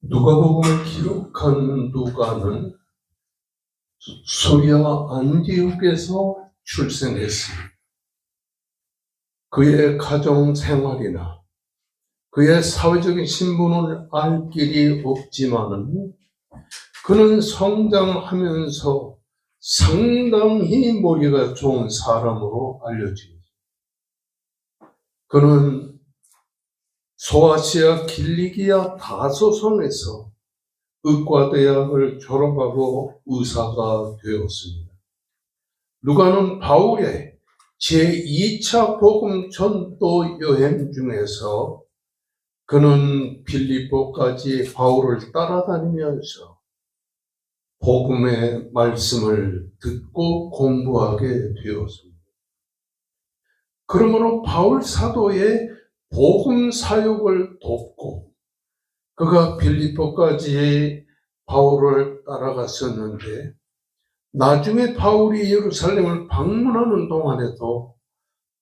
누가복음을 기록한 누가는 소리아 안디옥에서 출생했습니다. 그의 가정 생활이나 그의 사회적인 신분을 알 길이 없지만은 그는 성장하면서 상당히 머리가 좋은 사람으로 알려집니다. 그는 소아시아 길리기아 다소성에서 의과대학을 졸업하고 의사가 되었습니다. 누가는 바울의 제2차 복음 전도 여행 중에서 그는 빌립보까지 바울을 따라다니면서 복음의 말씀을 듣고 공부하게 되었습니다. 그러므로 바울 사도의 복음 사역을 돕고 그가 빌립보까지 바울을 따라갔었는데 나중에 바울이 예루살렘을 방문하는 동안에도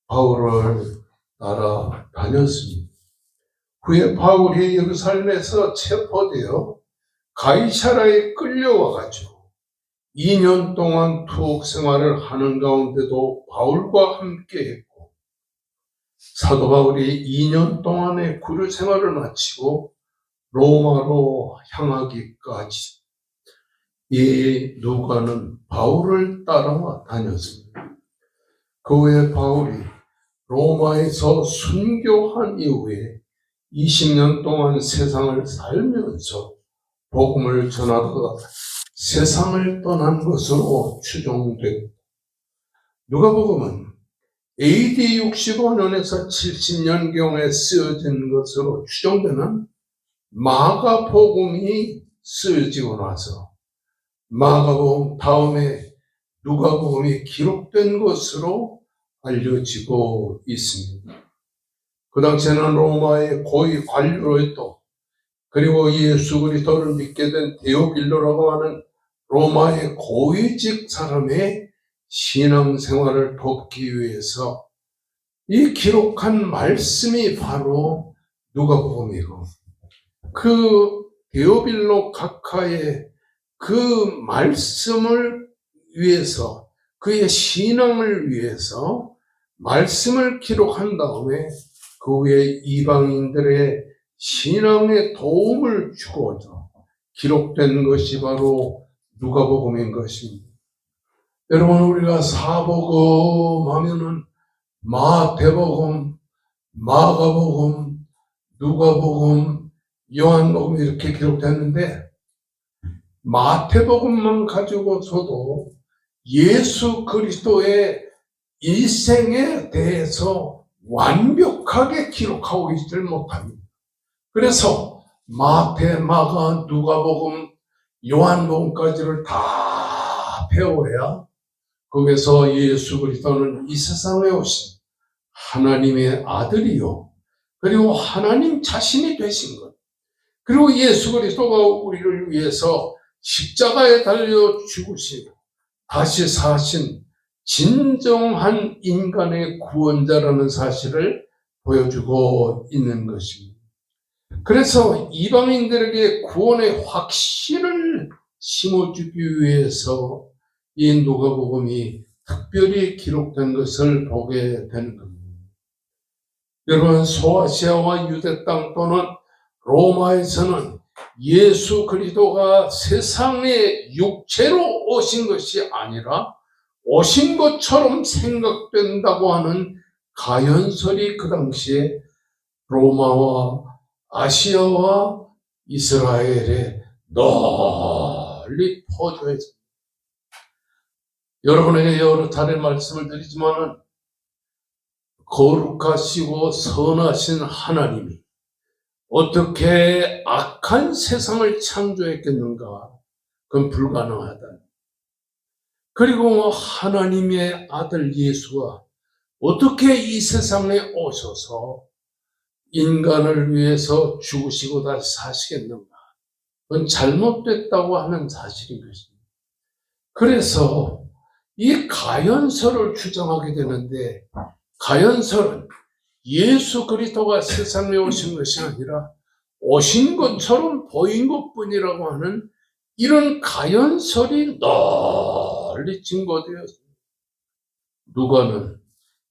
바울을 따라다녔습니다. 후에 바울이 예루살렘에서 체포되어 가이사라에 끌려와가지고 2년 동안 투옥 생활을 하는 가운데도 바울과 함께 했고 사도 바울이 2년 동안의 구류 생활을 마치고 로마로 향하기까지 이 누가는 바울을 따라와 다녔습니다. 그 후에 바울이 로마에서 순교한 이후에 20년 동안 세상을 살면서 복음을 전하다가 세상을 떠난 것으로 추정되고 누가복음은 AD 65년에서 70년경에 쓰여진 것으로 추정되는 마가복음이 쓰여지고 나서 마가복음 다음에 누가복음이 기록된 것으로 알려지고 있습니다. 그 당시에는 로마의 고위 관료로였고 그리고 예수 그리스도를 믿게 된 데오빌로라고 하는 로마의 고위직 사람의 신앙생활을 돕기 위해서 이 기록한 말씀이 바로 누가복음이고 그 데오빌로 각하의 그 말씀을 위해서 그의 신앙을 위해서 말씀을 기록한 다음에 그 후에 이방인들의 신앙에 도움을 주고자 기록된 것이 바로 누가복음인 것입니다. 여러분 우리가 사복음 하면은 마태복음, 마가복음, 누가복음, 요한복음 이렇게 기록됐는데 마태복음만 가지고서도 예수 그리스도의 일생에 대해서 완벽하게 기록하고 있지를 못합니다. 그래서 마태, 마가, 누가복음, 요한복음까지를 다 배워야 거기서 예수 그리스도는 이 세상에 오신 하나님의 아들이요 그리고 하나님 자신이 되신 것 그리고 예수 그리스도가 우리를 위해서 십자가에 달려 죽으시고 다시 사신 진정한 인간의 구원자라는 사실을 보여주고 있는 것입니다. 그래서 이방인들에게 구원의 확신을 심어주기 위해서 이 누가복음이 특별히 기록된 것을 보게 되는 겁니다. 여러분 소아시아와 유대 땅 또는 로마에서는 예수 그리스도가 세상에 육체로 오신 것이 아니라 오신 것처럼 생각된다고 하는 가연설이 그 당시에 로마와 아시아와 이스라엘에 널리 퍼져 있습니다. 여러분에게 여러 차례 말씀을 드리지만은 거룩하시고 선하신 하나님이 어떻게 악한 세상을 창조했겠는가? 그건 불가능하다. 그리고 하나님의 아들 예수가 어떻게 이 세상에 오셔서 인간을 위해서 죽으시고 다시 사시겠는가? 그건 잘못됐다고 하는 사실인 것입니다. 그래서 이 가연설을 주장하게 되는데 가연설은 예수 그리스도가 세상에 오신 것이 아니라 오신 것처럼 보인 것뿐이라고 하는 이런 가연설이 널리 증거되었습니다. 누가는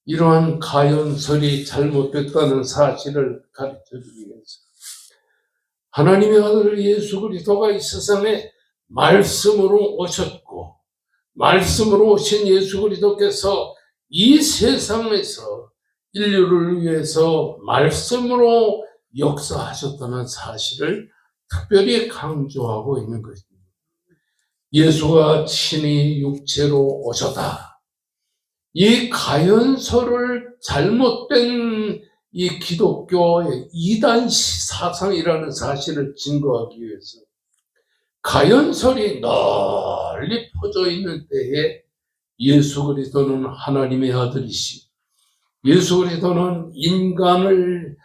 이러한 가연설이 잘못됐다는 사실을 가르쳐주기 위해서 하나님의 아들 예수 그리스도가 이 세상에 말씀으로 오셨고, 말씀으로 오신 예수 그리스도께서 이 세상에서 인류를 위해서 말씀으로 역사하셨다는 사실을 특별히 강조하고 있는 것입니다. 예수가 친히 육체로 오셨다. 이 가연설을 잘못된 이 기독교의 이단 사상이라는 사실을 증거하기 위해서 가연설이 널리 퍼져 있는 때에 예수 그리스도는 하나님의 아들이시고 예수 그리스도는 인간의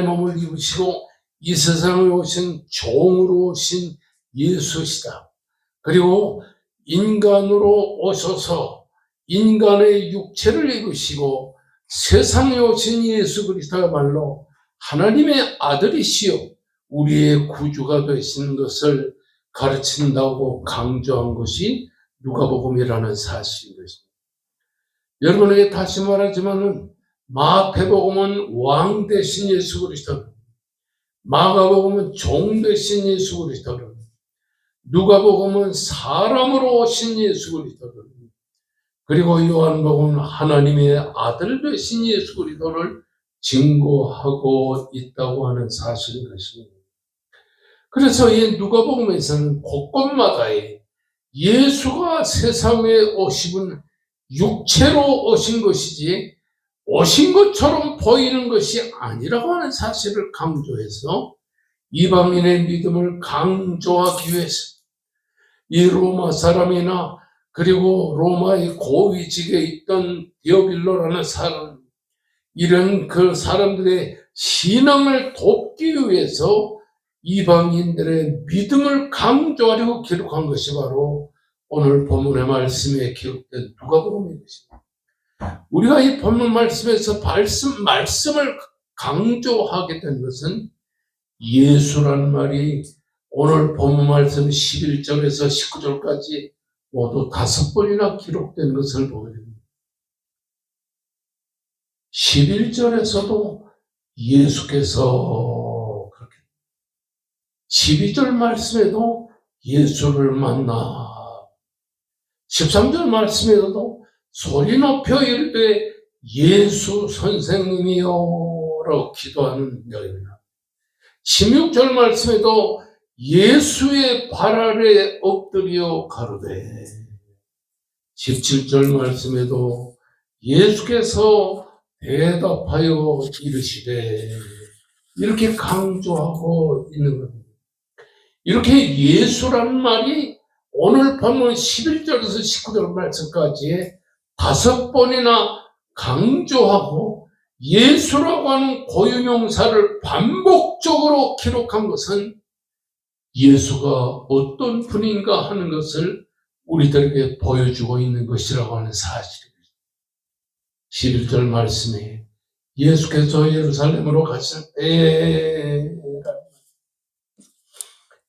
몸을 입으시고 이 세상에 오신 종으로 오신 예수시다. 그리고 인간으로 오셔서 인간의 육체를 입으시고 세상에 오신 예수 그리스도야말로 하나님의 아들이시요 우리의 구주가 되신 것을 가르친다고 강조한 것이 누가복음이라는 사실인 것입니다. 여러분에게 다시 말하지만은 마태복음은 왕 대신 예수 그리스도를, 마가복음은 종 대신 예수 그리스도를, 누가복음은 사람으로 오신 예수 그리스도를, 그리고 요한복음은 하나님의 아들 되신 예수 그리스도를 증거하고 있다고 하는 사실인 것입니다. 그래서 이 누가복음에서는 곳곳마다에 예수가 세상에 오시면 육체로 오신 것이지 오신 것처럼 보이는 것이 아니라고 하는 사실을 강조해서 이방인의 믿음을 강조하기 위해서 이 로마 사람이나 그리고 로마의 고위직에 있던 디오빌로라는 사람, 이런 그 사람들의 신앙을 돕기 위해서 이방인들의 믿음을 강조하려고 기록한 것이 바로 오늘 본문의 말씀에 기록된 누가복음인 것입니다. 우리가 이 본문 말씀에서 말씀을 강조하게 된 것은 예수란 말이 오늘 본문 말씀 11절에서 19절까지 모두 5번이나 기록된 것을 보게 됩니다. 11절에서도 예수께서 그렇게 12절 말씀에도 예수를 만나 13절 말씀에도 소리 높여 이르되 예수 선생님이여 라고 기도하는 내용입니다. 16절 말씀에도 예수의 발 아래 엎드려 가로되 17절 말씀에도 예수께서 대답하여 이르시되 이렇게 강조하고 있는 겁니다. 이렇게 예수라는 말이 오늘 본문 11절에서 19절 말씀까지 5번이나 강조하고 예수라고 하는 고유명사를 반복적으로 기록한 것은 예수가 어떤 분인가 하는 것을 우리들에게 보여주고 있는 것이라고 하는 사실입니다. 11절 말씀에 예수께서 예루살렘으로 가실 때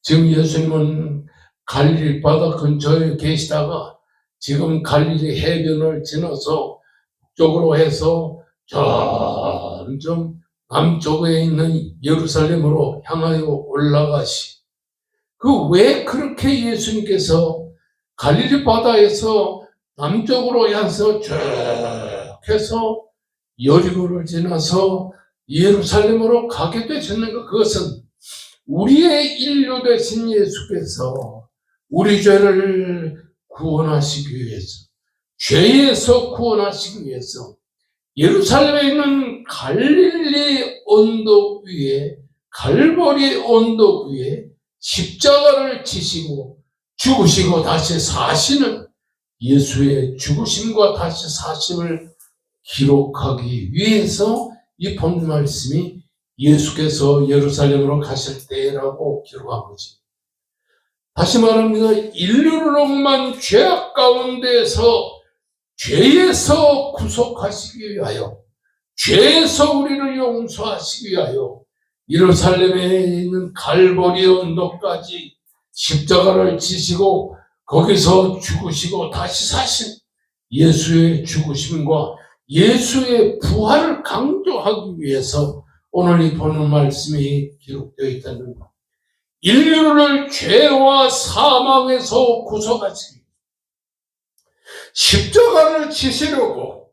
지금 예수님은 갈릴리 바다 근처에 계시다가 지금 갈릴리 해변을 지나서 북쪽으로 해서 점점 남쪽에 있는 예루살렘으로 향하여 올라가시. 왜 그렇게 예수님께서 갈릴리 바다에서 남쪽으로 해서 쭉 해서 여리고를 지나서 예루살렘으로 가게 되셨는가? 그것은 우리의 인류 되신 예수께서 우리 죄를 구원하시기 위해서, 죄에서 구원하시기 위해서 예루살렘에 있는 갈릴리 언덕 위에, 갈보리 언덕 위에 십자가를 지시고 죽으시고 다시 사시는 예수의 죽으심과 다시 사심을 기록하기 위해서 이 본문 말씀이 예수께서 예루살렘으로 가실 때라고 기록한 거지. 다시 말합니다. 인류로만 죄악 가운데서 죄에서 구속하시기 위하여, 죄에서 우리를 용서하시기 위하여 예루살렘에 있는 갈보리 언덕까지 십자가를 지시고 거기서 죽으시고 다시 사신 예수의 죽으심과 예수의 부활을 강조하기 위해서 오늘 이 보는 말씀이 기록되어 있다는 것. 인류를 죄와 사망에서 구속하시기 십자가를 지시려고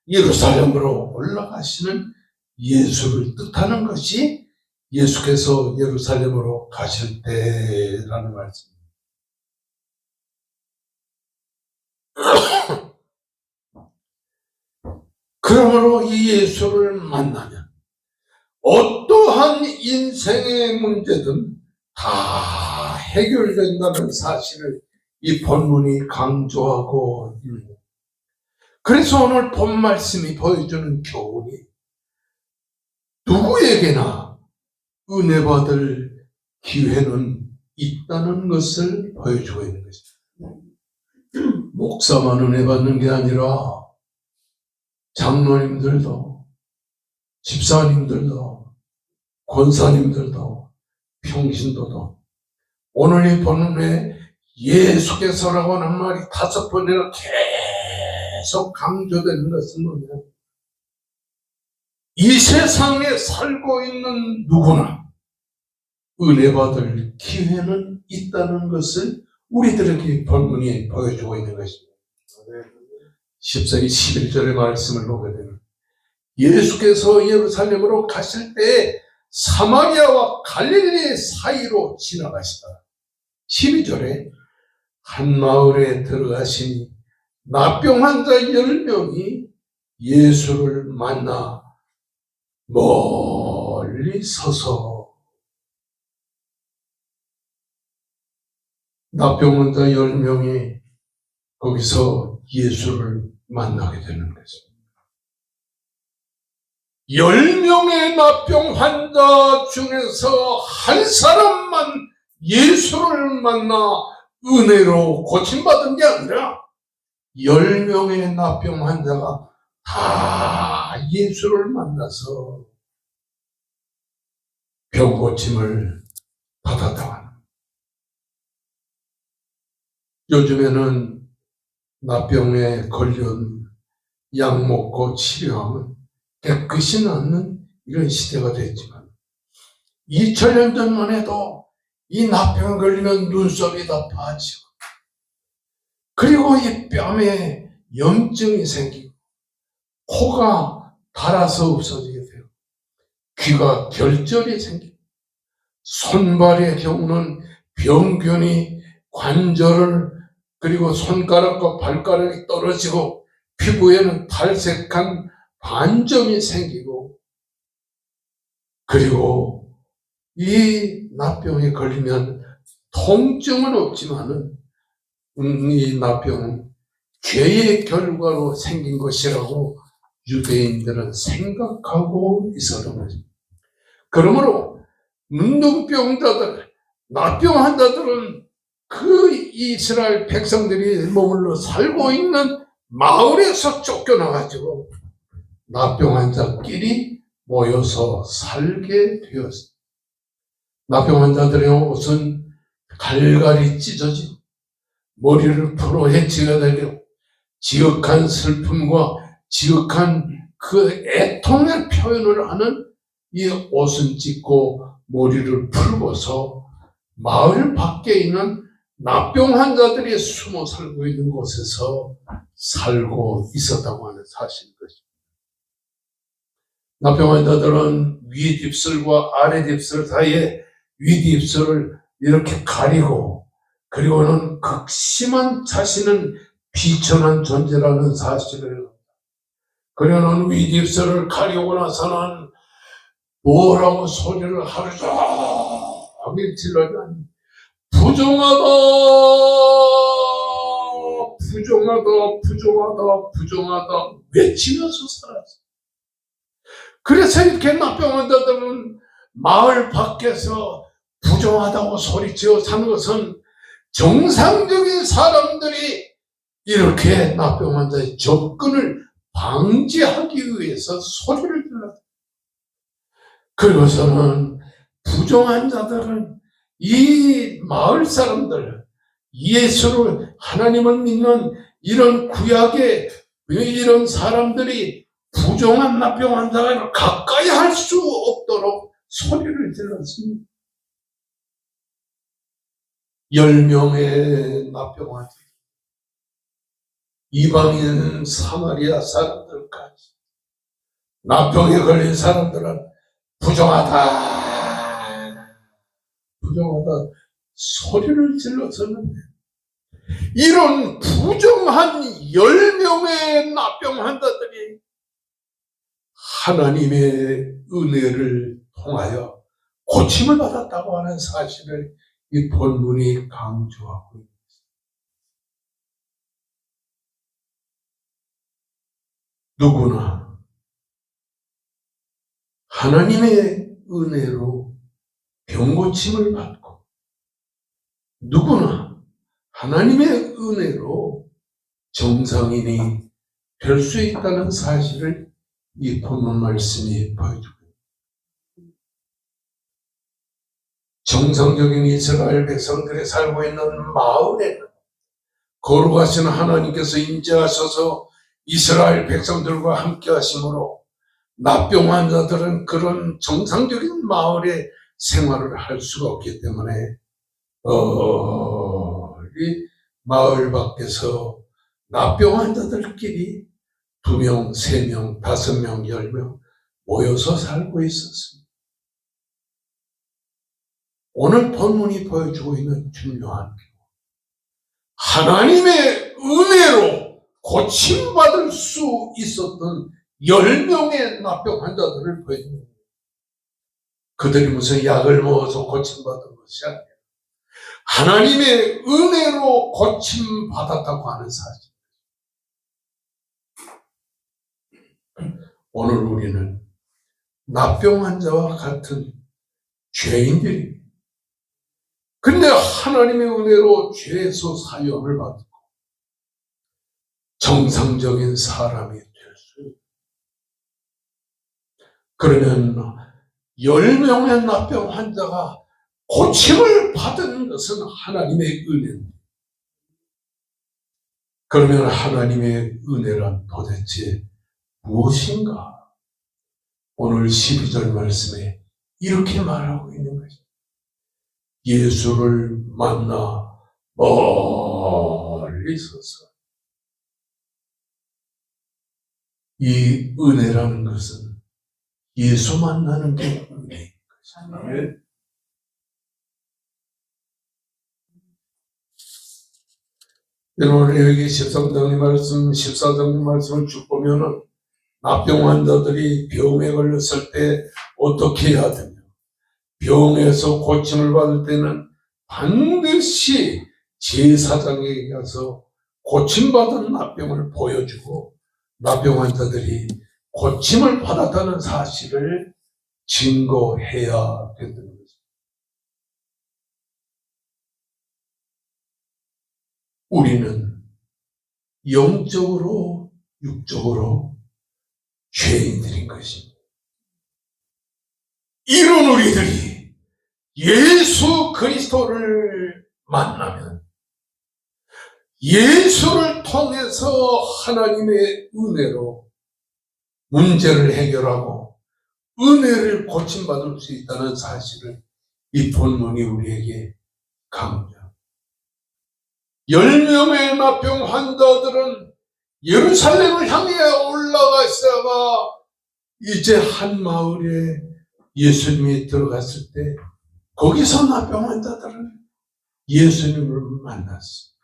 예루살렘으로 올라가시는 예수를 뜻하는 것이 예수께서 예루살렘으로 가실 때라는 말씀입니다. 그러므로 이 예수를 만나면 어떠한 인생의 문제든 다 해결된다는 사실을 이 본문이 강조하고 있는 거예요. 그래서 오늘 본 말씀이 보여주는 교훈이 누구에게나 은혜 받을 기회는 있다는 것을 보여주고 있는 것입니다. 목사만 은혜 받는 게 아니라 장로님들도, 집사님들도, 권사님들도, 평신도도 오늘 이 본문에 예수께서라고 하는 말이 5번이나 계속 강조되는 것은 뭐냐? 이 세상에 살고 있는 누구나 은혜 받을 기회는 있다는 것을 우리들에게 본문이 보여주고 있는 것입니다. 10세기 11절의 말씀을 보게 되면 예수께서 예루살렘으로 가실 때 사마리아와 갈릴리 사이로 지나가시다. 12절에 한 마을에 들어가시니 납병 환자 10명이 예수를 만나 멀리 서서 납병 환자 10명이 거기서 예수를 만나게 되는 것입니다. 10명의 납병 환자 중에서 한 사람만 예수를 만나 은혜로 고침받은 게 아니라 10명의 납병 환자가 다 예수를 만나서 병 고침을 받았다고 합니다. 요즘에는 납병에 걸린 약 먹고 치료하면 깨끗이 낫는 이런 시대가 됐지만 2000년 전만 해도 이 납병에 걸리면 눈썹이 다 파지고 그리고 이 뺨에 염증이 생기고 코가 닳아서 없어지게 돼요. 귀가 결절이 생기고 손발의 경우는 병균이 관절을 그리고 손가락과 발가락이 떨어지고 피부에는 탈색한 반점이 생기고 그리고 이 납병에 걸리면 통증은 없지만은 이 납병은 죄의 결과로 생긴 것이라고 유대인들은 생각하고 있었던 것입니다. 그러므로 문둥병자들, 납병 환자들은 그 이스라엘 백성들이 머물러 살고 있는 마을에서 쫓겨나가지고 납병 환자끼리 모여서 살게 되었습니다. 납병 환자들의 옷은 갈갈이 찢어지고 머리를 풀어 해치게 되고 지극한 슬픔과 지극한 그 애통의 표현을 하는 이 옷은 찢고 머리를 풀고서 마을 밖에 있는 납병 환자들이 숨어 살고 있는 곳에서 살고 있었다고 하는 사실인 것입니다. 납병 환자들은 윗입술과 아랫입술 사이에 윗입술을 이렇게 가리고 그리고는 극심한 자신은 비천한 존재라는 사실을 그리고는 윗입술을 가리고 나서는 뭐라고 소리를 하루 종일 질러다니 부정하다, 부정하다, 부정하다, 부정하다 외치면서 살았어요. 그래서 이렇게 납병 환자들은 마을 밖에서 부정하다고 소리치어 사는 것은 정상적인 사람들이 이렇게 납병 환자의 접근을 방지하기 위해서 소리를 질렀어요. 그리고서는 부정한 자들은 이 마을 사람들, 예수를, 하나님을 믿는 이런 구약의 이런 사람들이 부정한 납병한 자를 가까이 할 수 없도록 소리를 질렀습니다. 10명의 납병한 자, 이방인 사마리아 사람들까지 납병에 걸린 사람들은 부정하다 소리를 질렀었는데, 이런 부정한 10명의 납병한 자들이 하나님의 은혜를 통하여 고침을 받았다고 하는 사실을 이 본문이 강조하고 있습니다. 누구나 하나님의 은혜로 병고침을 받고, 누구나 하나님의 은혜로 정상인이 될 수 있다는 사실을 이 본문 말씀이 보여주고 있습니다. 정상적인 이스라엘 백성들이 살고 있는 마을에는 거룩하신 하나님께서 임재하셔서 이스라엘 백성들과 함께 하심으로 납병한 자들은 그런 정상적인 마을의 생활을 할 수가 없기 때문에 이 마을 밖에서 납병한 자들끼리 2명, 3명, 5명, 10명 모여서 살고 있었습니다. 오늘 본문이 보여주고 있는 중요한 하나님의 은혜로 고침받을 수 있었던 10명의 납병 환자들을 보여줍니다. 그들이 무슨 약을 먹어서 고침받은 것이 아니라 하나님의 은혜로 고침받았다고 하는 사실. 오늘 우리는 납병 환자와 같은 죄인들입니다. 근데 하나님의 은혜로 죄에서 사형을 받고 정상적인 사람이 될 수 있다. 그러면 10명의 납병 환자가 고침을 받은 것은 하나님의 은혜입니다. 그러면 하나님의 은혜란 도대체 무엇인가? 오늘 12절 말씀에 이렇게 말하고 있는 것입니다. 예수를 만나 멀리 서서. 이 은혜라는 것은 예수 만나는 게 은혜인 것입니다. 여러분, 여기 13장의 말씀, 14장의 말씀을 쭉 보면은 납병 환자들이 병에 걸렸을 때 어떻게 해야 되며, 병에서 고침을 받을 때는 반드시 제사장에게 가서 고침받은 납병을 보여주고 납병 환자들이 고침을 받았다는 사실을 증거해야 된다는 것입니다. 우리는 영적으로, 육적으로 죄인들인 것입니다. 이런 우리들이 예수 그리스도를 만나면 예수를 통해서 하나님의 은혜로 문제를 해결하고 은혜를 고침받을 수 있다는 사실을 이 본문이 우리에게 강조합니다. 10명의 납병 환자들은 예루살렘을 향해 올라가시다가 이제 한 마을에 예수님이 들어갔을 때 거기서 납병 환자들은 예수님을 만났습니다.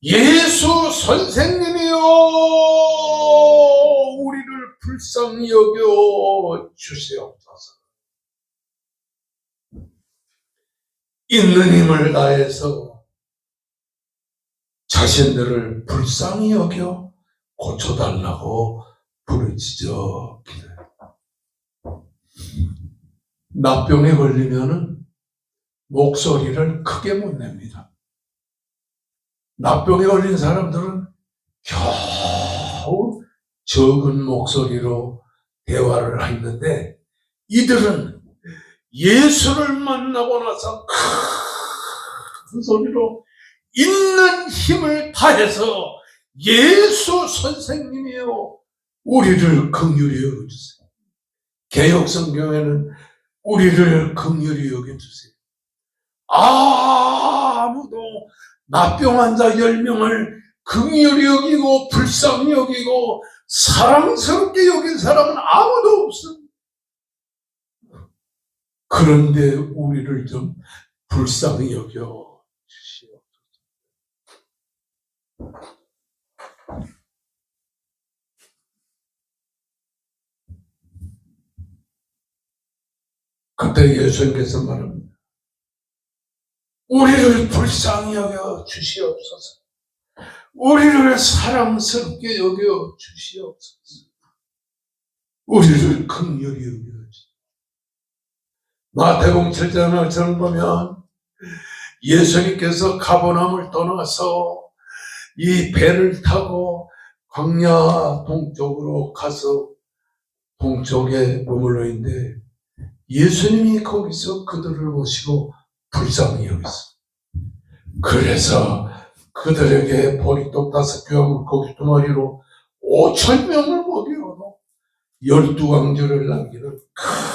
예수 선생님이여, 우리를 불쌍히 여겨 주시옵소서. 있는 힘을 다해서 자신들을 불쌍히 여겨 고쳐달라고 부르짖어 기도합니다. 납병에 걸리면은 목소리를 크게 못 냅니다. 납병에 걸린 사람들은 겨우 적은 목소리로 대화를 했는데, 이들은 예수를 만나고 나서 큰 소리로 있는 힘을 다해서 예수 선생님이여 우리를 긍휼히 여겨주세요. 개역성경에는 우리를 긍휼히 여겨주세요. 아무도 나병 환자 10명을 긍휼히 여기고 불쌍히 여기고 사랑스럽게 여긴 사람은 아무도 없습니다. 그런데 우리를 좀 불쌍히 여겨 주시옵소서. 그때 예수님께서 말합니다. 우리를 불쌍히 여겨 주시옵소서. 우리를 사랑스럽게 여겨 주시옵소서. 우리를 긍휼히 여겨 주시옵소서. 마태복음 7장 말씀을 보면 예수님께서 가버나움을 떠나서 이 배를 타고 광야 동쪽으로 가서 동쪽에 머물러 있는데 예수님이 거기서 그들을 모시고 불쌍히 여겼어요. 그래서 그들에게 보리떡 5개와 물고기 2마리로 5,000명을 먹이고 12광주를 남기는 큰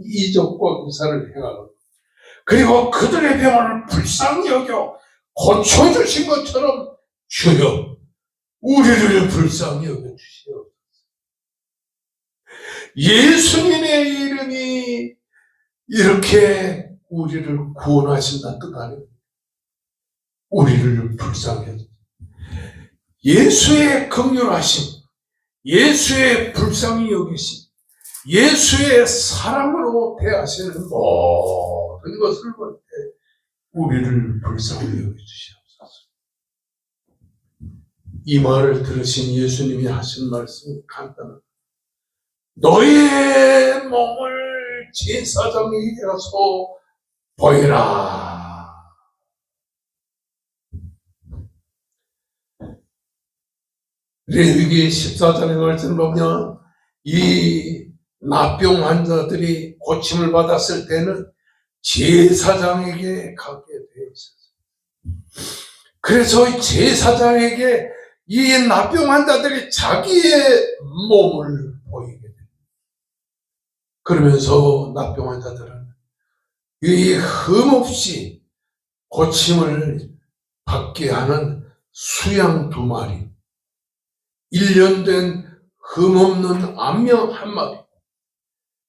이적과 기사를 행하고 그리고 그들의 병을 불쌍히 여겨 고쳐주신 것처럼 주여 우리를 불쌍히 여겨주시옵소서. 예수님의 이름이 이렇게 우리를 구원하신다는 뜻 아닙니까? 우리를 불쌍히 여겨 예수의 긍휼하심, 예수의 불쌍히 여기심, 예수의 사랑으로 대하시는 모든 것을 볼 때 우리를 불쌍히 여겨주시옵소서. 이 말을 들으신 예수님이 하신 말씀은 간단합니다. 너의 몸을 제사장에게 가서 보이라. 레위기 14장의 말씀을 보면 이 나병 환자들이 고침을 받았을 때는 제사장에게 가게 되어 있었어요. 그래서 제사장에게 이 나병 환자들이 자기의 몸을 보이게 됩니다. 그러면서 나병 환자들은 이 흠없이 고침을 받게 하는 수양 2마리, 1년 된 흠없는 암양 1마리,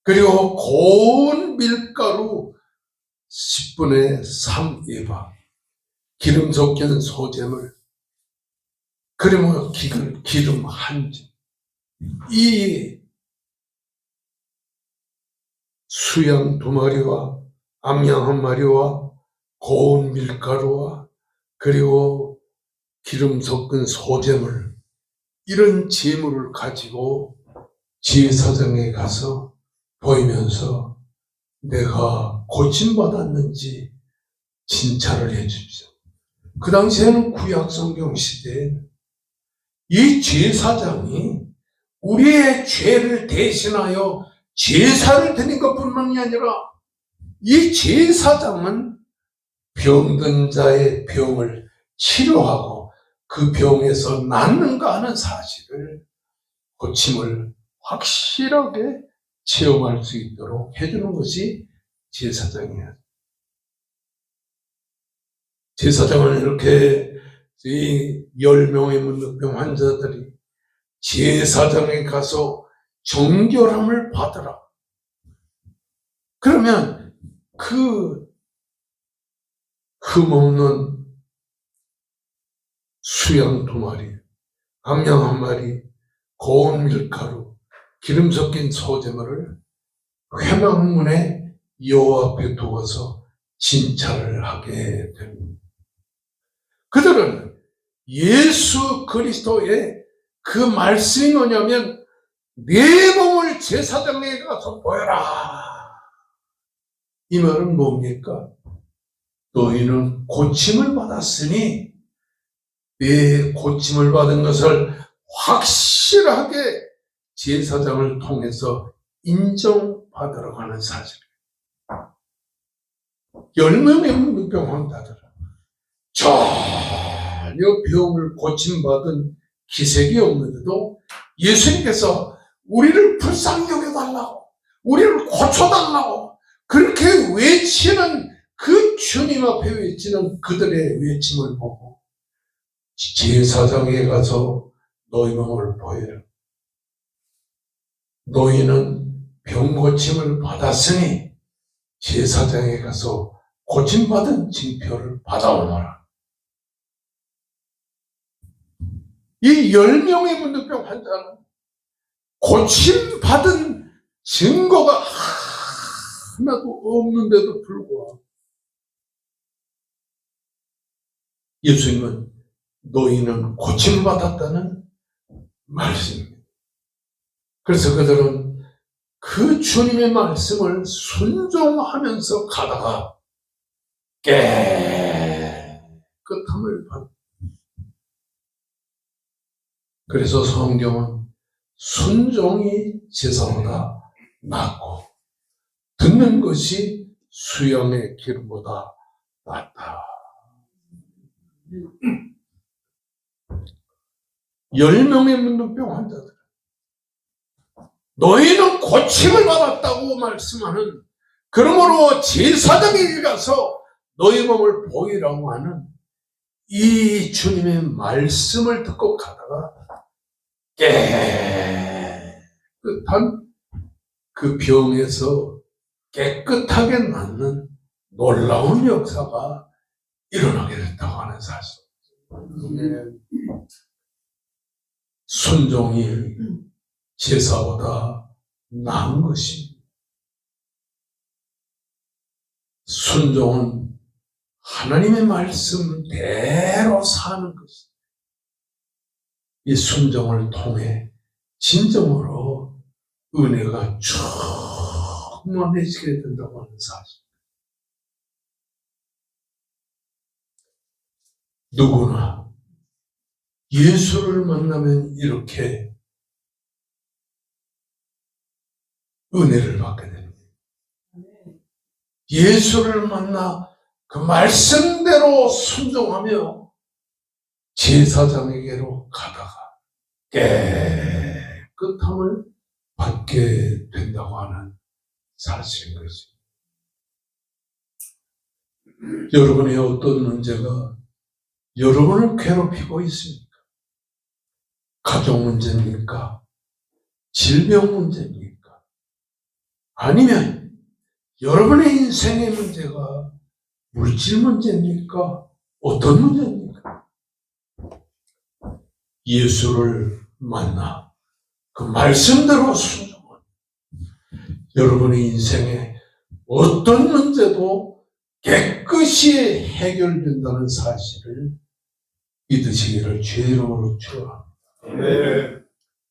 그리고 고운 밀가루 10분의 3 에바, 기름 섞인 소재물, 그리고 기름 1집. 이 수양 2마리와 암양 1마리와 고운 밀가루와 그리고 기름 섞은 소재물, 이런 재물을 가지고 제사장에 가서 보이면서 내가 고침받았는지 진찰을 해주십시오. 그 당시에는 구약성경 시대에 이 제사장이 우리의 죄를 대신하여 제사를 드린 것뿐만이 아니라 이 제사장은 병든 자의 병을 치료하고 그 병에서 낫는가 하는 사실을 고침을 확실하게 체험할 수 있도록 해주는 것이 제사장이에요. 제사장은 이렇게 이 10명의 문득병 환자들이 제사장에 가서 정결함을 받으라. 그러면 그 흠없는 수양 2마리, 암양 1마리, 고운 밀가루, 기름 섞인 소재물을 회막문에 여호와 앞에 두어서 진찰을 하게 됩니다. 그들은 예수 그리스도의 그 말씀이 뭐냐면 내 몸을 제사장에게 가서 보여라. 이 말은 뭡니까? 너희는 고침을 받았으니 내 고침을 받은 것을 확실하게 제사장을 통해서 인정받으러 가는 사실이에요. 10명의 문둥병 환자들은 전혀 병을 고침받은 기색이 없는데도 예수님께서 우리를 불쌍히 여겨달라고, 우리를 고쳐달라고 그렇게 외치는 그 주님 앞에 외치는 그들의 외침을 보고 제사장에 가서 너희 몸을 보여라. 너희는 병 고침을 받았으니 제사장에 가서 고침받은 징표를 받아오너라. 이 10명의 문둥병 환자는 고침받은 증거가 하나도 없는데도 불구하고 예수님은 너희는 고침을 받았다는 말씀입니다. 그래서 그들은 그 주님의 말씀을 순종하면서 가다가 깨끗함을 받습니다. 그래서 성경은 순종이 제사보다 낫고 듣는 것이 수양의 기름보다 낫다. 10명의 문둥병 환자들, 너희는 고침을 받았다고 말씀하는, 그러므로 제사장에게 가서 너희 몸을 보이라고 하는 이 주님의 말씀을 듣고 가다가 깨끗한 그 병에서 깨끗하게 낫는 놀라운 역사가 일어나게 됐다고 하는 사실. 순종이 제사보다 나은 것입니다. 순종은 하나님의 말씀대로 사는 것입니다. 이 순종을 통해 진정으로 은혜가 충만해지게 된다고 하는 사실. 누구나 예수를 만나면 이렇게 은혜를 받게 됩니다. 예수를 만나 그 말씀대로 순종하며 제사장에게로 가다가 깨끗함을 받게 된다고 하는 사실인 것입니다. 여러분의 어떤 문제가 여러분을 괴롭히고 있습니까? 가족 문제입니까? 질병 문제입니까? 아니면 여러분의 인생의 문제가 물질 문제입니까? 어떤 문제입니까? 예수를 만나 그 말씀대로 순종하는 여러분의 인생에 어떤 문제도 깨끗이 해결된다는 사실을 믿으시기를 주의 이름으로 축원합니다.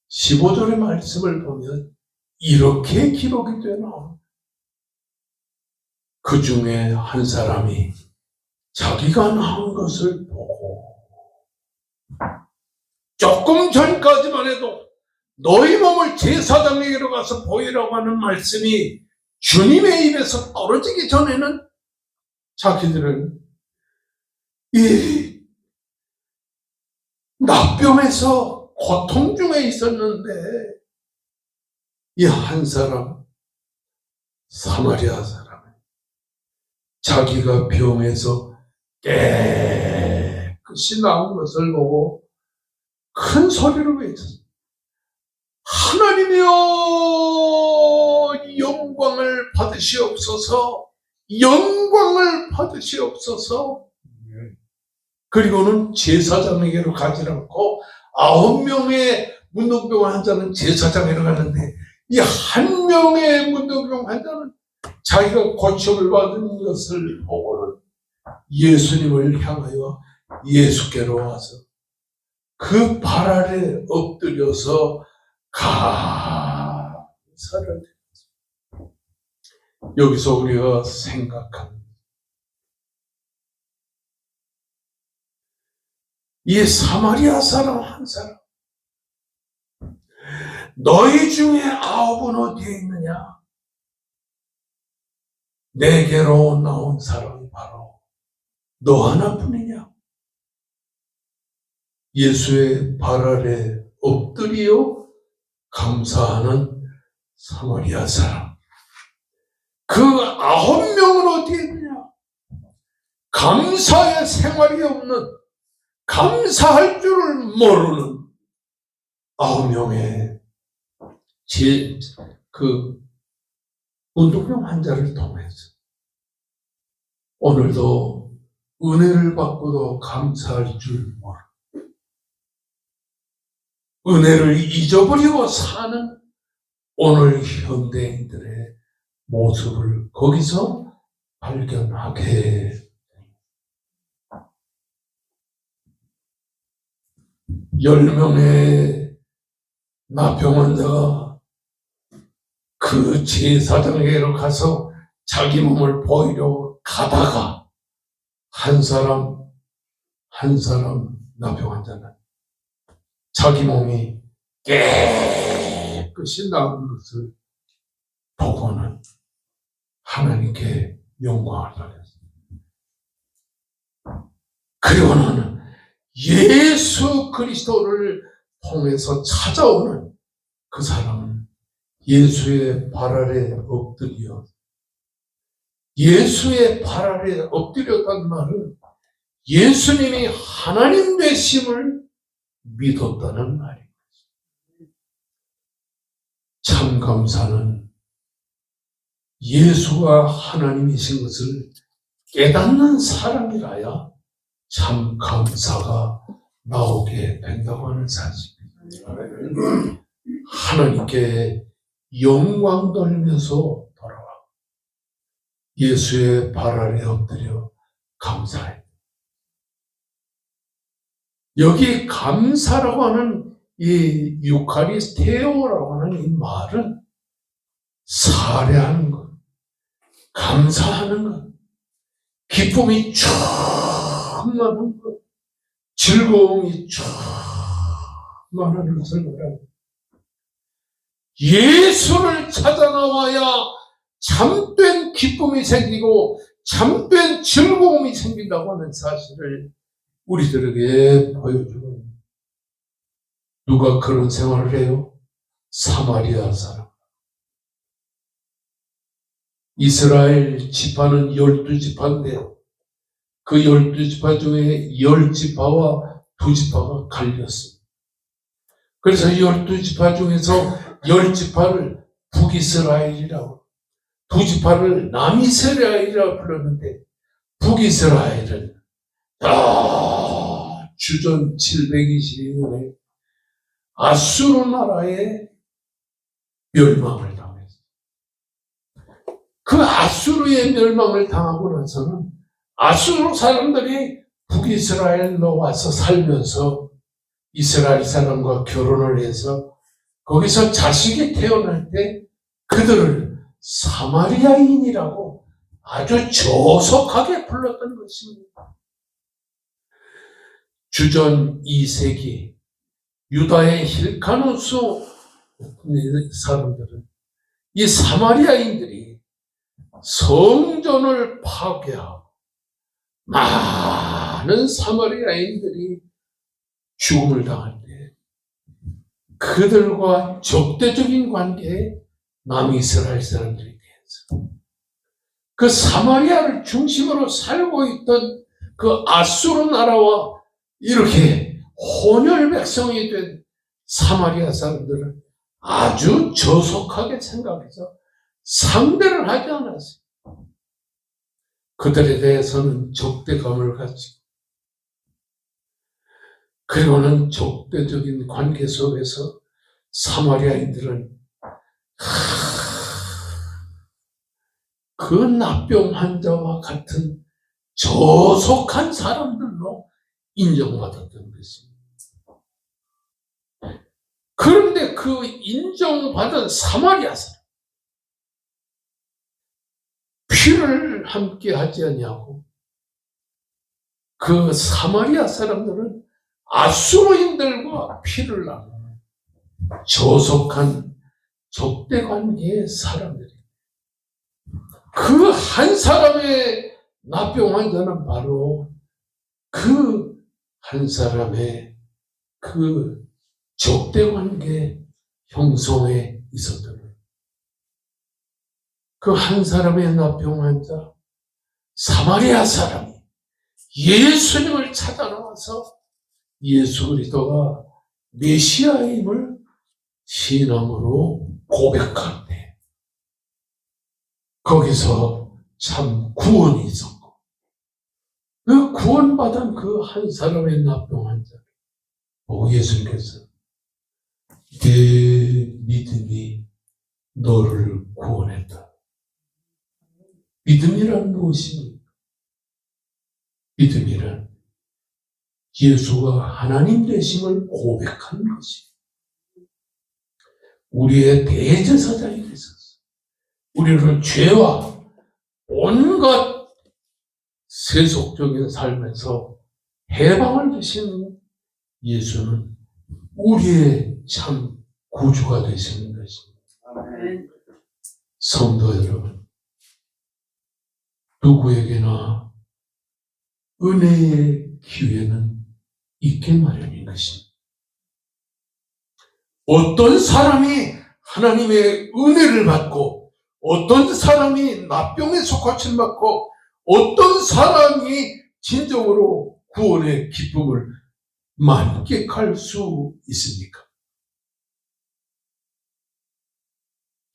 15절의 말씀을 보면 이렇게 기록이 되어 나옵니다. 그 중에 한 사람이 자기가 낳은 것을 보고 조금 전까지만 해도 너희 몸을 제사장에게로 가서 보이라고 하는 말씀이 주님의 입에서 떨어지기 전에는 자기들은 이 납병에서 고통 중에 있었는데 이 한 사람, 사마리아 사람, 자기가 병에서 깨끗이 나온 것을 보고 큰 소리로 외쳤습니다. 하나님이여 영광을 받으시옵소서, 영광을 받으시옵소서. 그리고는 제사장에게로 가지 않고 9명의 문둥병 환자는 제사장에로 가는데 이 한 명의 문둥병 환자는 자기가 고침을 받은 것을 보고는 예수님을 향하여 예수께로 와서 그 발 아래 엎드려서 감사를 드렸습니다. 여기서 우리가 생각합니다. 이 사마리아 사람 한 사람, 너희 중에 9은 어디에 있느냐? 내게로 나온 사람이 바로 너 하나뿐이냐? 예수의 발 아래 엎드려 감사하는 사마리아 사람. 그 9명은 어디에 있느냐? 감사의 생활이 없는, 감사할 줄을 모르는 9명의 운동병 환자를 통해서 오늘도 은혜를 받고도 감사할 줄 모르는, 은혜를 잊어버리고 사는 오늘 현대인들의 모습을 거기서 발견하게. 10명의 나병환자가 그 제사장에게로 가서 자기 몸을 보이려 가다가 한 사람 나병환자는 자기 몸이 깨끗이 나은 것을 보고는 하나님께 영광을 돌렸습니다. 그리고는 예수 그리스도를 통해서 찾아오는 그 사람은 예수의 발 아래 엎드려, 예수의 발 아래 엎드렸단 말은 예수님이 하나님 되심을 믿었다는 말입니다. 참 감사는 예수가 하나님이신 것을 깨닫는 사람이라야 참 감사가 나오게 된다고 하는 사실입니다. 하나님께 영광 돌리면서 돌아와 예수의 발 아래 엎드려 감사해. 여기 감사라고 하는 이 유카리스테오라고 하는 이 말은 사례하는 것, 감사하는 것, 기쁨이 충만한 것, 즐거움이 충만한 것을 말합니다. 예수를 찾아 나와야 참된 기쁨이 생기고 참된 즐거움이 생긴다고 하는 사실을 우리들에게 보여주고, 누가 그런 생활을 해요? 사마리아 사람. 이스라엘 지파는 12지파인데 그 12지파 중에 10지파와 2지파가 갈렸습니다. 그래서 12지파 중에서 10지파를 북이스라엘이라고, 2지파를 남이스라엘이라고 불렀는데, 북이스라엘은 주전 722년에 아수르 나라의 멸망을 당했어요. 그 아수르의 멸망을 당하고 나서는 아수르 사람들이 북이스라엘로 와서 살면서 이스라엘 사람과 결혼을 해서 거기서 자식이 태어날 때 그들을 사마리아인이라고 아주 조속하게 불렀던 것입니다. 주전 2세기 유다의 힐카누스 사람들은 이 사마리아인들이 성전을 파괴하고 많은 사마리아인들이 죽음을 당할 때 그들과 적대적인 관계에 남이스라엘 사람들이 대해서 그 사마리아를 중심으로 살고 있던 그 아수르 나라와 이렇게 혼혈 백성이 된 사마리아 사람들을 아주 저속하게 생각해서 상대를 하지 않았어요. 그들에 대해서는 적대감을 가지고, 그리고는 적대적인 관계 속에서 사마리아인들은 그 납병 환자와 같은 저속한 사람들로 인정받았던 것입니다. 그런데 그 인정받은 사마리아 사람, 피를 함께 하지 않냐고, 그 사마리아 사람들은 아수르인들과 피를 나누는, 저속한 적대관계의 사람들이. 그 한 사람의 나병 환자는 바로 그 한 사람의 그 적대관계 형성에 있었던 거예요. 그 한 사람의 나병 환자, 사마리아 사람이 예수님을 찾아 나와서 예수 그리스도가 메시아임을 신앙으로 고백할 때 거기서 참 구원이 있었고, 그 구원받은 그 한 사람의 나병 환자를 보고 예수님께서 내 믿음이 너를 구원했다. 믿음이란 무엇입니까? 믿음이란 예수가 하나님 되심을 고백한 것이 우리의 대제사장이 되셨어. 우리를 죄와 온갖 세속적인 삶에서 해방을 주신 예수는 우리의 참 구주가 되시는 것입니다. 성도 여러분, 누구에게나 은혜의 기회는 있게 마련인 것입니다. 어떤 사람이 하나님의 은혜를 받고, 어떤 사람이 나병에서 고침을 받고, 어떤 사람이 진정으로 구원의 기쁨을 만끽할 수 있습니까?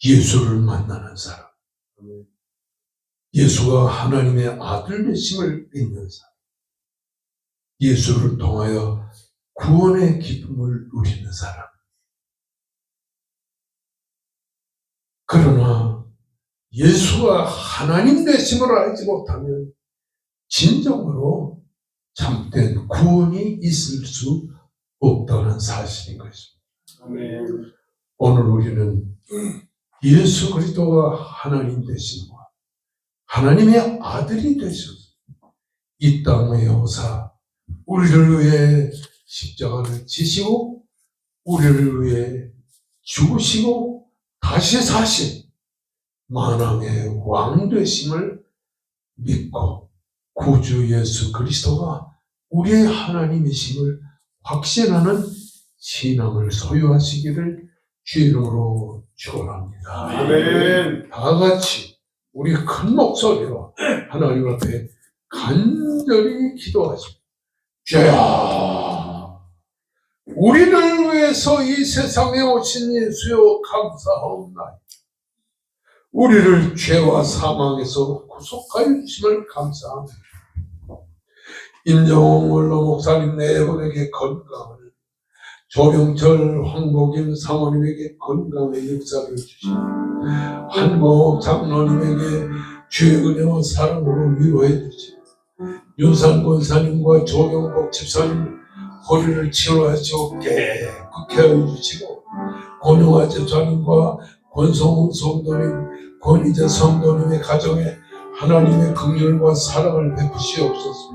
예수를 만나는 사람, 예수가 하나님의 아들 되심을 믿는 사람, 예수를 통하여 구원의 기쁨을 누리는 사람. 그러나 예수가 하나님 되심을 알지 못하면 진정으로 참된 구원이 있을 수 없다는 사실인 것입니다. 아멘. 오늘 우리는 예수 그리스도가 하나님 되심과 하나님의 아들이 되셔서 이 땅에 오사 우리를 위해 십자가를 지시고 우리를 위해 죽으시고 다시 사신 만왕의 왕 되심을 믿고 구주 예수 그리스도가 우리의 하나님이심을 확신하는 신앙을 소유하시기를 주의 이름으로 축원합니다. 아멘. 다 같이 우리 큰 목소리로 하나님 앞에 간절히 기도하십니다. 주야, 우리를 위해서 이 세상에 오신 예수여 감사하옵나이다. 우리를 죄와 사망에서 구속하여 주심을 감사합니다. 임정홍 원로 목사님 네 분에게 건강을, 조명철, 황복임 사모님에게 건강의 역사를 주시고, 한복 장로님에게 주의 은혜와 사랑으로 위로해 주시고, 윤산 권사님과 조경복 집사님 허리를 치료하시고 깨끗게 하여 주시고, 권용화 집사님과 권성훈 성도님, 권희재 성도님의 가정에 하나님의 긍휼과 사랑을 베푸시옵소서.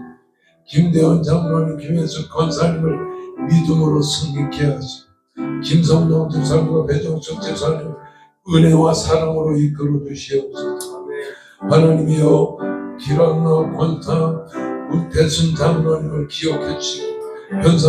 김대원 장로님, 김혜숙 권사님을 믿음으로 승리케 하시고, 김성동 집사님과 배정숙 집사님 은혜와 사랑으로 이끌어 주시옵소서. 하나님이여, 기랑나 권사, 문태순 장로님을 기억해 주시고,